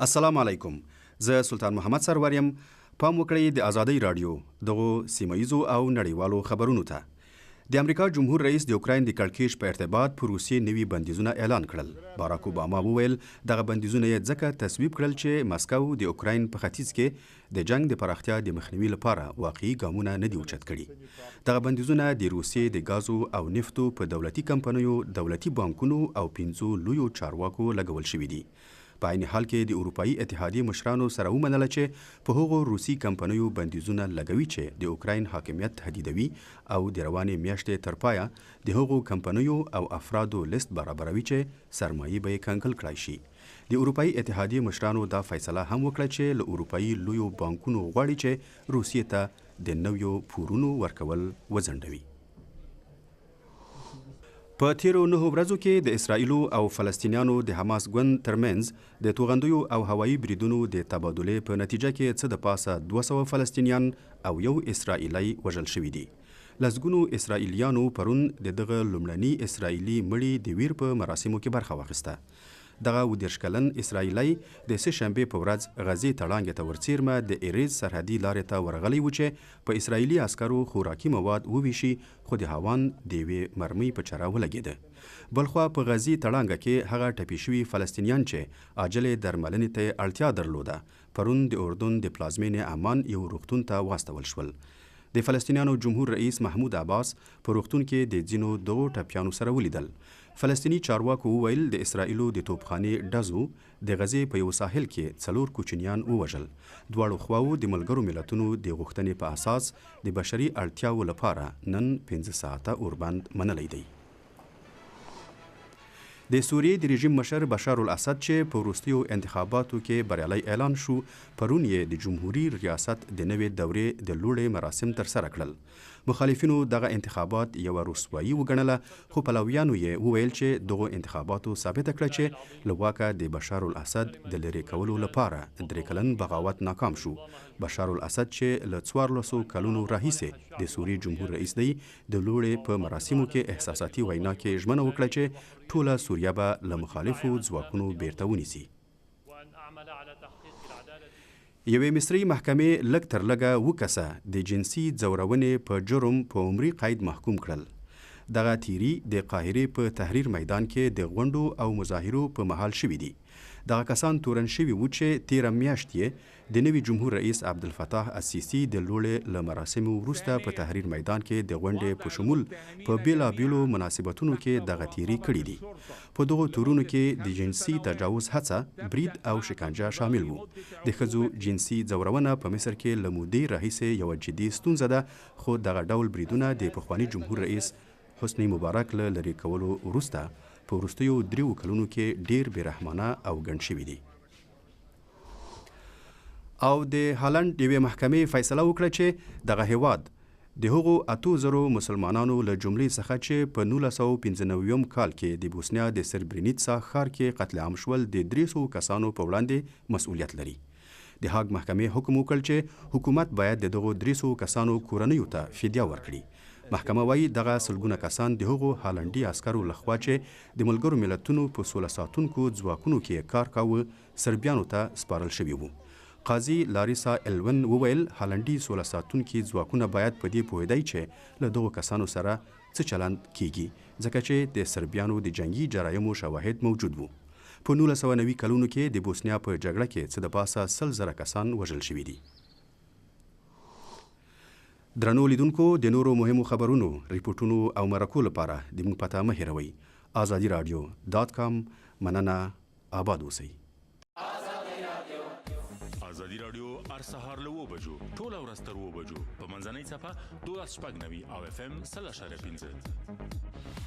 السلام علیکم. زه سلطان محمد سرور یم. پام وکړئ د ازادۍ رادیو دغو سیمه‌ییزو او نړیوالو خبرونو ته. د امریکا جمهور رئیس د اوکراین د کړکېچ په ارتباط پر روسیې نوي بندیزونه اعلان کړل. باراک اوباما وویل دغه بندیزونه یې ځکه تصویب کړل چې مسکو د اوکراین په ختیځ کې د جنگ د پراختیا د مخنیوي لپاره واقعي ګامونه نه دي اوچت کړي. دغه بندیزونه د روسیې د ګازو او نفتو په دولتي کمپنیو، دولتي بانکونو او 5 لویو چارواکو لګول شوي دي. په عین حال کې د اروپایي اتحادیې مشرانو سره ومنله چې په هغو روسي کمپنیو بندیزونه لګوي چې د اوکراین حاکمیت تهدیدوي او د روانې میاشتې تر پایه د هغو کمپنیو او افرادو لیست برابروي چې سرمایې به یې کنګل کړای شي. د اروپایي اتحادیې مشرانو دا فیصله هم وکړه چې له اروپایي لویو بانکونو غواړي چې روسیې ته د نویو پورونو ورکول وځنډوي. په تیرو 9 ورځو کې د اسرائیلو او فلسطینیانو د حماس ګوند ترمنځ د توغندیو او هوایي بریدونو د تبادلې په نتیجه کې څه د پاسه 200 فلسطینیان او یو اسرائیلی وژل شوي دي. لسګونو اسرائیلیانو پرون د دغه لومړني اسرائیلي مړي د ویر په مراسمو کې برخه واخیسته. دغه 19 کلن اسرائیلی د سه شنبې په ورځ غزې تړانګې ته ورڅیرمه د ایریز سرحدي لارې ته ورغلی و چې په اسرائیلي عسکرو خوراکي مواد وویشي، خو د هاوان د یوې مرمۍ په چره ولګېده. بلخوا په غزې تړانګه کې هغه ټپي شوي فلسطینیان چې عاجلې درملنې ته اړتیا درلوده پرون د اردن د پلازمینې عمان یو روغتون ته واستول شول. د فلسطینیانو جمهور رئیس محمود عباس په روغتون کې د ځینو دغو ټپیانو سره ولیدل. فلسطیني چارواکو وویل د اسرائیلو د توپخانې ډزو د غزې په یو ساحل کې 4 کوچنیان ووژل. دواړو خواو د ملګرو ملتونو د غوښتنې په اساس د بشري اړتیاو لپاره نن 15 ساعته اوربند منلی دی. د سوریې د رژیم مشر بشار الاسد چې په وروستیو انتخاباتو کې بریالی اعلان شو، پرون یې د جمهوریت ریاست د نوې دورې د لوړې مراسم ترسره کړل. مخالفینو دغه انتخابات یوه رسوایي وګڼله، خو پلویانو یې وویل چې دغو انتخاباتو ثابته کړه چې له واکه د بشار الاسد د لرې کولو لپاره 3 کلن بغاوت ناکام شو. بشار الاسد چې له 14 کلونو راهیسې د سوریې جمهور رئیس دی، د لوړې په مراسمو کې احساساتي وینا کې ژمنه وکړه چې ټوله سوریه به له مخالفو ځواکونو بیرته ونیسي. یوې مصري محکمې لږ تر لږه 2 کسه د جنسي ځورونې په جرم په عمري قید محکوم کړل. دغه تیری د قاهرې په تحریر میدان کې د غونډو او مظاهرو په مهال شوي دي. دغه کسان تورن شوي وو چې 13 میاشت یې د نوي جمهور رئیس عبدالفتاح السیسي د لوړې له مراسمو وروسته په تحریر میدان کې د غونډې په شمول په بیلابیلو مناسبتونو کې دغه تیری کړي دي. په دغو تورونو کې د جنسي تجاوز هڅه، برید او شکنجه شامل وو. د ښځو جنسي ځورونه په مصر کې له مودې راهیسې یوه جدي ستونزه ده، خو دغه ډول بریدونه د پخواني جمهور رئیس حسنی مبارک له لرې کولو وروسته په وروستیو 3 کلونو کې ډیر بېرحمانه او ګڼ شوي دي. او د هالند یوې محکمې فیصله وکړه چې دغه هیواد د هغو 8000 مسلمانانو له جملې څخه چې په 1995 کال کې د بوسنیا د سربرینیتسا ښار کې قتل عام شول د 300 کسانو په وړاندې مسؤلیت لري. د هاګ محکمې حکم وکړ چې حکومت باید د دغو 300 کسانو کورنیو ته فدیه ورکړي. محکمه وایي دغه سلګونه کسان د هغو هالندي عسکرو لخوا چې د ملګرو ملتونو په سوله ساتونکو ځواکونو کې کار کاوه سربیانو ته سپارل شوي وو. قاضي لاریسا الون وویل هالندي سوله ساتونکي ځواکونه باید په دې پوهیدای چې له دغو کسانو سره څه چلند کیږي، ځکه چې د سربیانو د جنگي جرایمو شواهد موجود وو. په 1990 کلونو کې د بوسنیا په جګړه کې څه د پاسه 100,000 کسان وژل شوي دي. درنو لیدونکو، د نورو مهمو خبرونو، ریپورټونو او مرکو لپاره د موږ پته مه هېروئ. ازادي رادیو .com. مننه، آباد اوسئ. ازادي رادیو هر سهار له 9 بجو ټوله ورځ تر 9 بجو په منځنۍ څپه 12.9 او FM 100.5